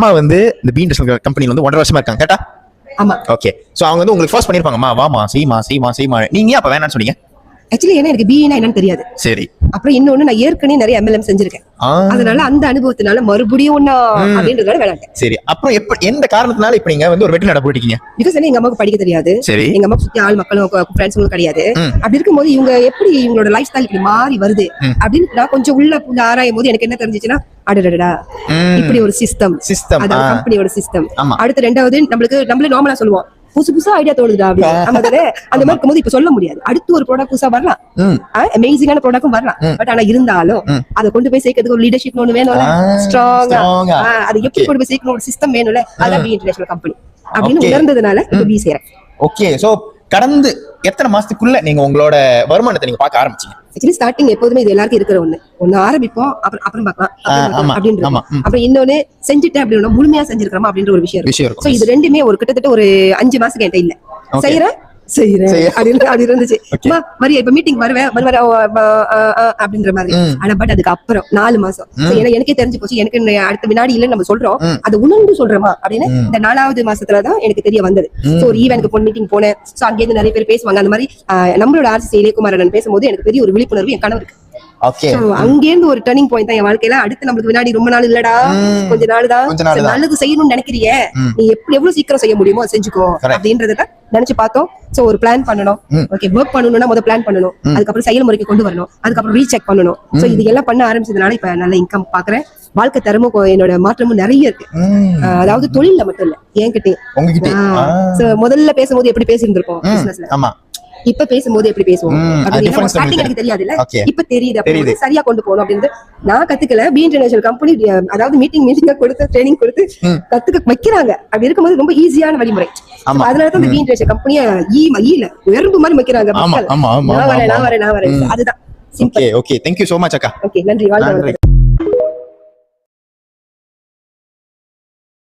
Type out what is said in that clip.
அம்மா வந்து இந்த பீன் கம்பெனில வந்து 1.5 வருஷமா இருக்காங்க கேட்டா? ஆமா. ஓகே. சோ அவங்க வந்து உங்களுக்கு ஃபோர்ஸ் பண்ணிருப்பாங்கம்மா வாமா செய்மா நீங்க அப்ப வேணாம்னு சொன்னீங்க? ஆக்சுவலி ஏன்னா எனக்கு பிஇனா என்னன்னு தெரியாது. சரி. அப்புறம் இன்னொன்னு நான் ஏற்கனவே நிறைய MLM செஞ்சிருக்கேன். அதனால அந்த அனுபவத்தினால மறுபடியும் ஒண்ணா அப்படின்றதால வேணாட்டேன். சரி. அப்புறம் எந்த காரணத்தினால இப்ப நீங்க வந்து ஒரு வெற்றி நட போயிட்டீங்க? பிகாஸ் எங்க அம்மாவுக்கு படிக்க தெரியாது. சரி. எங்க அம்மா சுத்தி ஆள் மக்களும் ஃப்ரெண்ட்ஸுங்களும் கிடையாது. அப்படி இருக்கும்போது இவங்க எப்படி இவங்களோட லைஃப் ஸ்டைல் இப்படி மாறி வருது அப்படின்னு நான் கொஞ்சம் உள்ள ஆராயும் போது எனக்கு என்ன தெரிஞ்சிச்சுன்னா, அடடடா இப்படி ஒரு சிஸ்டம் அதாவது கம்பெனியோட சிஸ்டம். அடுத்து ரெண்டாவது நம்மளே நார்மலா சொல்லுவோம் புதுசா ஐடியா தோணுதுடா அப்படின்னு. அந்த மாதிரி இருக்கும்போது இப்ப சொல்ல முடியாது. அடுத்து ஒரு ப்ராடக்ட் புதுசா வரலாம், அமேசிங்கான ப்ராடக்டும் வரலாம். பட் ஆனா இருந்தாலும் அதை கொண்டு போய் சேர்க்கறதுக்கு ஒரு லீடர்ஷிப் ஒண்ணு வேணும்ல, ஸ்ட்ராங்கா அது எப்படி கொண்டு போய் சேர்க்கணும் ஒரு சிஸ்டம் வேணும்ல. அதான் பி இன்டர்நேஷனல் கம்பெனி அப்படின்னு உணர்ந்ததுனால இப்ப பி சேரேன். ஓகே. சோ கடந்து எத்தனை மாசத்துக்குள்ள நீங்க உங்களோட வருமானத்தை நீங்க பார்க்க ஆரம்பிச்சீங்க? ஆக்சுவலி ஸ்டார்டிங் எப்போதுமே இது எல்லாருக்கும் இருக்கிற ஒண்ணு ஆரம்பிப்போம், அப்புறம் பார்க்கலாம் அப்படின்னு. அப்புறம் இன்னொன்னு செஞ்சுட்டேன் அப்படின்னா முழுமையா செஞ்சிருக்கிறோமா அப்படின்ற ஒரு விஷயம் இருக்கும். சோ இது ரெண்டுமே ஒரு கிட்டத்தட்ட ஒரு 5 மாசத்துக்கு என்கிட்ட இல்ல. செய்யறேன் அப்படி இருந்துச்சு. இப்ப மீட்டிங் வருவேன் அப்படின்ற மாதிரி. ஆனா பட் அதுக்கு அப்புறம் 4 மாசம் ஏன்னா எனக்கே தெரிஞ்சு போச்சு எனக்கு அடுத்த வினாடி இல்லன்னு நம்ம சொல்றோம், அது உணர்ந்து சொல்றோமா அப்படின்னு இந்த 4வது மாசத்துலதான் எனக்கு தெரிய வந்தது. சோ ஒரு ஈவென்ட்க்கு போன மீட்டிங் போனேன். சோ அங்கே இருந்து நிறைய பேர் பேசுவாங்க. அந்த மாதிரி நம்மளோட RCC இளையகுமாரன் பேசும்போது எனக்கு பெரிய ஒரு விழிப்புணர்வு என் கணவருக்கு. அங்கேருந்து ஒரு டர்னிங் பாயிண்ட் தான் என் வாழ்க்கையில. அடுத்து நம்மளுக்கு வினாடி ரொம்ப நாள் இல்லடா, கொஞ்ச நாள் தான் நல்லது செய்யணும்னு நினைக்கிறிய, நீ எவ்வளவு சீக்கிரம் செய்ய முடியுமோ செஞ்சுக்கோ அப்படின்றத நினைச்சு பார்த்தோம். சோ ஒரு பிளான் பண்ணணும். ஓகே, ஒர்க் பண்ணணும்னா முதல்ல பிளான் பண்ணணும், அதுக்கப்புறம் செயல்முறைக்கு கொண்டு வரணும், அதுக்கப்புறம் ரீசெக் பண்ணணும். சோ இது எல்லாம் பண்ண ஆரம்பிச்சதுனால இப்ப நல்ல இன்கம் பாக்குறேன். வாழ்க்கை தரமும் என்னோட மாற்றமும் நிறைய இருக்கு. அதாவது தொழில்ல மட்டும் இல்ல, என்கிட்ட முதல்ல பேசும்போது எப்படி பேசியிருந்திருப்போம் பிசினஸ்ல, இப்ப பேசும்போது எப்படி பேசுவோம் எனக்கு தெரியாது இல்ல, இப்ப தெரியுது. சரியா கொண்டு போகணும் அப்படின்னு நான் கத்துக்கல. பி இன்டர்நேஷனல் கம்பெனி அதாவது மீட்டிங் கொடுத்து ட்ரைனிங் கொடுத்து கத்துக்க வைக்கிறாங்க. அப்படி இருக்கும்போது ரொம்ப ஈஸியான வழிமுறை. அதனாலதான் இந்த பி இன்டர்நேஷனல் கம்பெனிய எறும்பு மாதிரி வைக்கிறாங்க. நான் வரேன் அதுதான் simple. Okay, thank you so much அக்கா. ஓகே, நன்றி. வாழ்க்கை.